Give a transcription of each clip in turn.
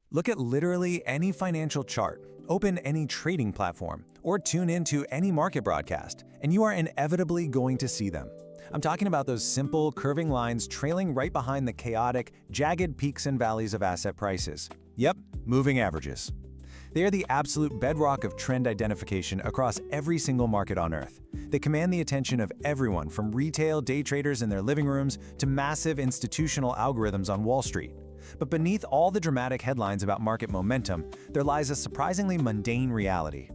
Look at literally any financial chart, open any trading platform, or tune into any market broadcast, and you are inevitably going to see them. I'm talking about those simple, curving lines trailing right behind the chaotic, jagged peaks and valleys of asset prices. Yep, moving averages. They are the absolute bedrock of trend identification across every single market on Earth. They command the attention of everyone from retail day traders in their living rooms to massive institutional algorithms on Wall Street. But beneath all the dramatic headlines about market momentum, there lies a surprisingly mundane reality.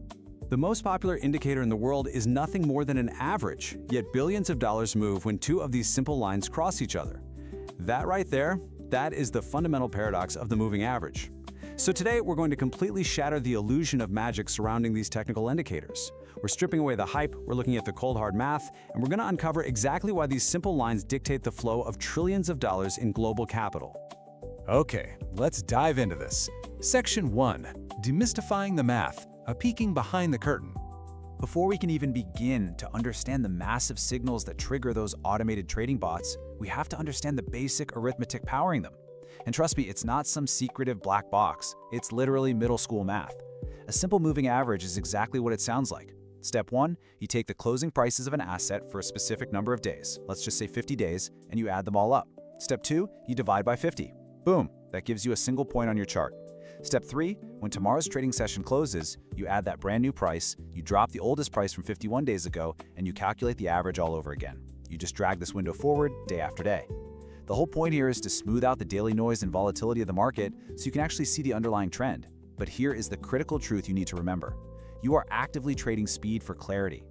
The most popular indicator in the world is nothing more than an average, yet billions of dollars move when two of these simple lines cross each other. That right there, that is the fundamental paradox of the moving average. So today, we're going to completely shatter the illusion of magic surrounding these technical indicators. We're stripping away the hype, we're looking at the cold hard math, and we're going to uncover exactly why these simple lines dictate the flow of trillions of dollars in global capital. Okay, let's dive into this. Section 1. Demystifying the math, a peeking behind the curtain. Before we can even begin to understand the massive signals that trigger those automated trading bots, we have to understand the basic arithmetic powering them. And trust me, it's not some secretive black box. It's literally middle school math. A simple moving average is exactly what it sounds like. Step 1, you take the closing prices of an asset for a specific number of days, let's just say 50 days, and you add them all up. Step 2, you divide by 50. Boom, that gives you a single point on your chart. Step 3, when tomorrow's trading session closes, you add that brand new price, you drop the oldest price from 51 days ago, and you calculate the average all over again. You just drag this window forward day after day. The whole point here is to smooth out the daily noise and volatility of the market so you can actually see the underlying trend. But here is the critical truth you need to remember. You are actively trading speed for clarity.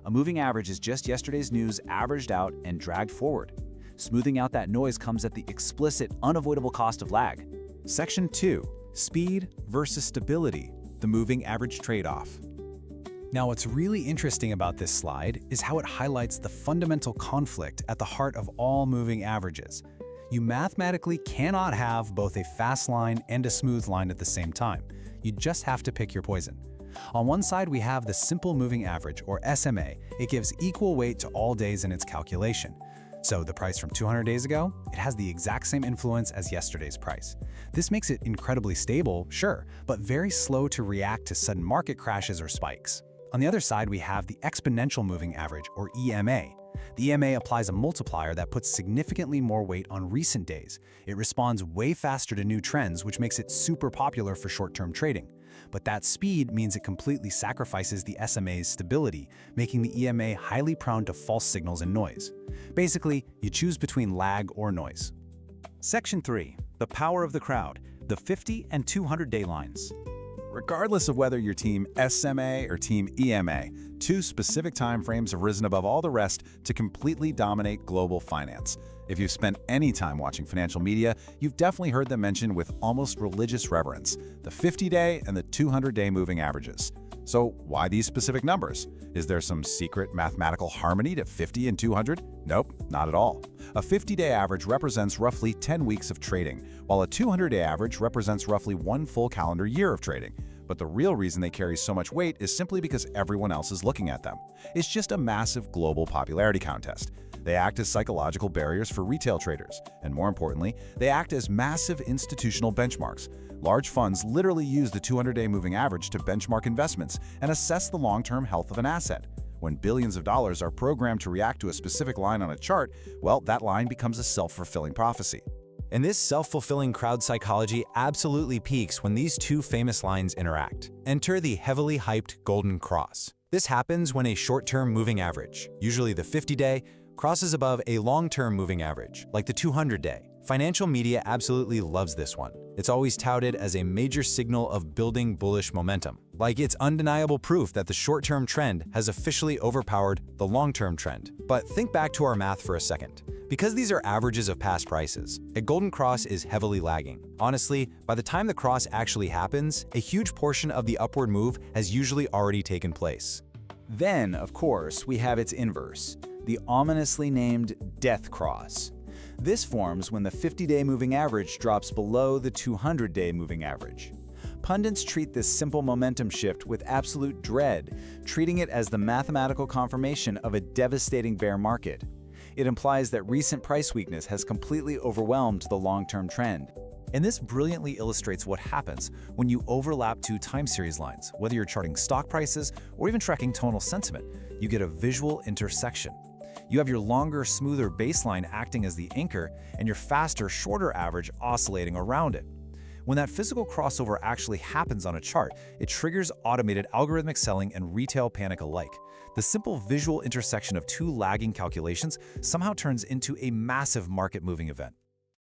A moving average is just yesterday's news averaged out and dragged forward. Smoothing out that noise comes at the explicit, unavoidable cost of lag. Section 2. Speed versus stability, the moving average trade-off. Now, what's really interesting about this slide is how it highlights the fundamental conflict at the heart of all moving averages. You mathematically cannot have both a fast line and a smooth line at the same time. You just have to pick your poison. On one side, we have the simple moving average, or SMA. It gives equal weight to all days in its calculation. So the price from 200 days ago, it has the exact same influence as yesterday's price. This makes it incredibly stable, sure, but very slow to react to sudden market crashes or spikes. On the other side, we have the exponential moving average, or EMA. The EMA applies a multiplier that puts significantly more weight on recent days. It responds way faster to new trends, which makes it super popular for short-term trading. But that speed means it completely sacrifices the SMA's stability, making the EMA highly prone to false signals and noise. Basically, you choose between lag or noise. Section 3. The power of the crowd, the 50 and 200-day lines. Regardless of whether you're Team SMA or Team EMA, two specific time frames have risen above all the rest to completely dominate global finance. If you've spent any time watching financial media, you've definitely heard them mentioned with almost religious reverence, the 50-day and the 200-day moving averages. So why these specific numbers? Is there some secret mathematical harmony to 50 and 200? Nope, not at all. A 50-day average represents roughly 10 weeks of trading, while a 200-day average represents roughly one full calendar year of trading. But the real reason they carry so much weight is simply because everyone else is looking at them. It's just a massive global popularity contest. They act as psychological barriers for retail traders, and more importantly, they act as massive institutional benchmarks. Large funds literally use the 200-day moving average to benchmark investments and assess the long-term health of an asset. When billions of dollars are programmed to react to a specific line on a chart, well, that line becomes a self-fulfilling prophecy. And this self-fulfilling crowd psychology absolutely peaks when these two famous lines interact. Enter the heavily hyped golden cross. This happens when a short-term moving average, usually the 50-day, crosses above a long-term moving average, like the 200-day. Financial media absolutely loves this one. It's always touted as a major signal of building bullish momentum, like it's undeniable proof that the short-term trend has officially overpowered the long-term trend. But think back to our math for a second. Because these are averages of past prices, a golden cross is heavily lagging. Honestly, by the time the cross actually happens, a huge portion of the upward move has usually already taken place. Then, of course, we have its inverse, the ominously named death cross. This forms when the 50-day moving average drops below the 200-day moving average. Pundits treat this simple momentum shift with absolute dread, treating it as the mathematical confirmation of a devastating bear market. It implies that recent price weakness has completely overwhelmed the long-term trend. And this brilliantly illustrates what happens when you overlap two time series lines. Whether you're charting stock prices or even tracking tonal sentiment, you get a visual intersection. You have your longer, smoother baseline acting as the anchor and your faster, shorter average oscillating around it. When that physical crossover actually happens on a chart, it triggers automated algorithmic selling and retail panic alike. The simple visual intersection of two lagging calculations somehow turns into a massive market-moving event.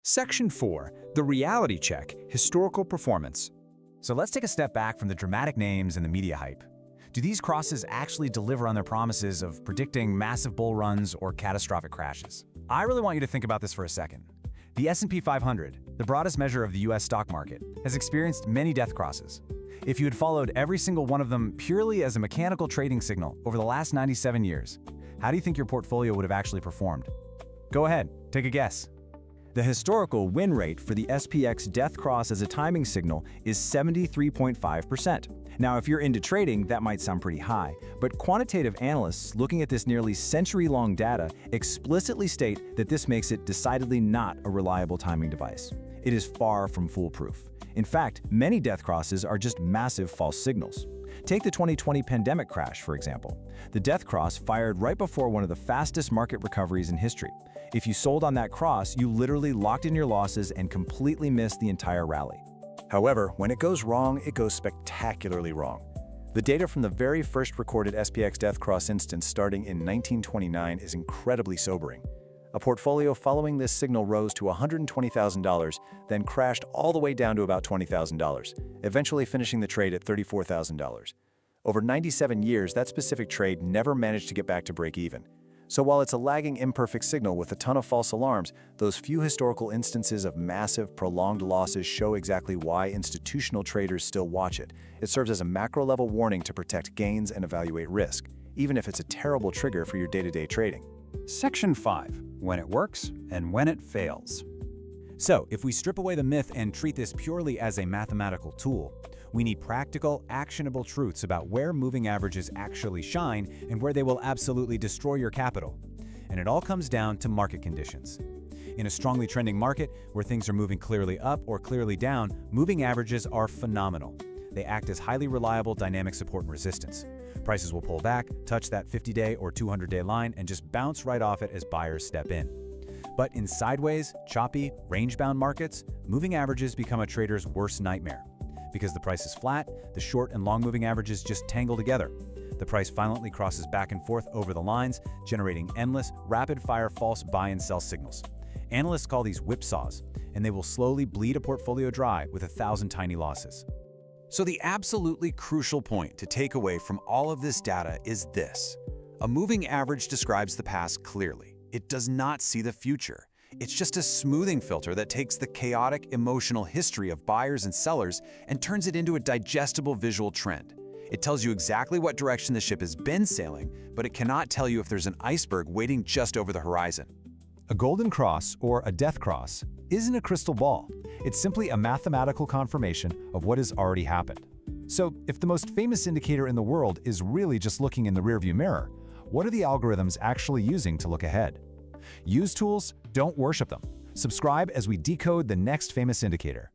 Section 4. The Reality Check, Historical Performance. So let's take a step back from the dramatic names and the media hype. Do these crosses actually deliver on their promises of predicting massive bull runs or catastrophic crashes? I really want you to think about this for a second. The S&P 500, the broadest measure of the US stock market, has experienced many death crosses. If you had followed every single one of them purely as a mechanical trading signal over the last 97 years, how do you think your portfolio would have actually performed? Go ahead, take a guess. The historical win rate for the SPX death cross as a timing signal is 73.5%. Now, if you're into trading, that might sound pretty high, but quantitative analysts looking at this nearly century-long data explicitly state that this makes it decidedly not a reliable timing device. It is far from foolproof. In fact, many death crosses are just massive false signals. Take the 2020 pandemic crash, for example. The death cross fired right before one of the fastest market recoveries in history. If you sold on that cross, you literally locked in your losses and completely missed the entire rally. However, when it goes wrong, it goes spectacularly wrong. The data from the very first recorded SPX death cross instance starting in 1929 is incredibly sobering. A portfolio following this signal rose to $120,000, then crashed all the way down to about $20,000, eventually finishing the trade at $34,000. Over 97 years, that specific trade never managed to get back to break even. So while it's a lagging, imperfect signal with a ton of false alarms, those few historical instances of massive, prolonged losses show exactly why institutional traders still watch it. It serves as a macro-level warning to protect gains and evaluate risk, even if it's a terrible trigger for your day-to-day trading. Section 5. When it works and when it fails. So, if we strip away the myth and treat this purely as a mathematical tool, we need practical, actionable truths about where moving averages actually shine and where they will absolutely destroy your capital. And it all comes down to market conditions. In a strongly trending market, where things are moving clearly up or clearly down, moving averages are phenomenal. They act as highly reliable dynamic support and resistance. Prices will pull back, touch that 50-day or 200-day line, and just bounce right off it as buyers step in. But in sideways, choppy, range-bound markets, moving averages become a trader's worst nightmare. Because the price is flat, the short and long moving averages just tangle together. The price violently crosses back and forth over the lines, generating endless, rapid-fire false buy and sell signals. Analysts call these whipsaws, and they will slowly bleed a portfolio dry with 1,000 tiny losses. So the absolutely crucial point to take away from all of this data is this. A moving average describes the past clearly. It does not see the future. It's just a smoothing filter that takes the chaotic emotional history of buyers and sellers and turns it into a digestible visual trend. It tells you exactly what direction the ship has been sailing, but it cannot tell you if there's an iceberg waiting just over the horizon. A golden cross, or a death cross, isn't a crystal ball. It's simply a mathematical confirmation of what has already happened. So, if the most famous indicator in the world is really just looking in the rearview mirror, what are the algorithms actually using to look ahead? Use tools, don't worship them. Subscribe as we decode the next famous indicator.